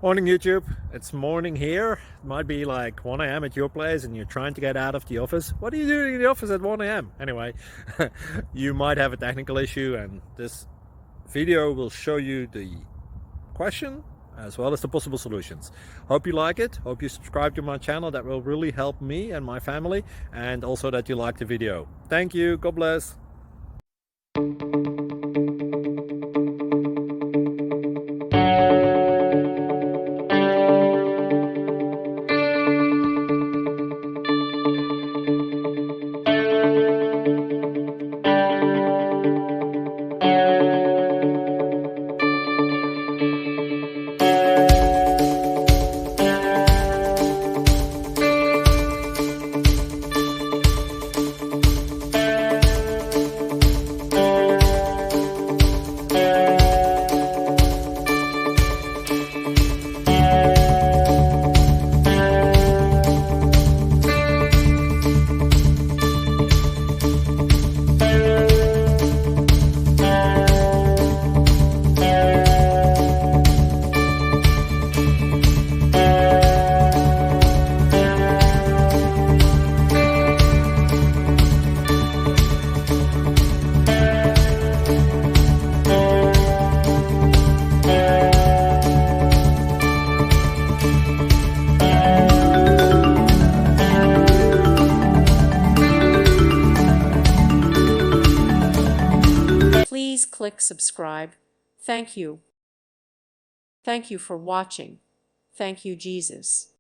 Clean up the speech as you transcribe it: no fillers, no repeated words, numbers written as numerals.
Morning YouTube, it's morning here. It might be like 1 a.m. at your place and you're trying to get out of the office. What are you doing in the office at 1 a.m.? Anyway, you might have a technical issue and this video will show you the question as well as the possible solutions. Hope you like it, hope you subscribe to my channel. That will really help me and my family, and also that you like the video. Thank you, God bless. Please click subscribe. Thank you. Thank you for watching. Thank you, Jesus.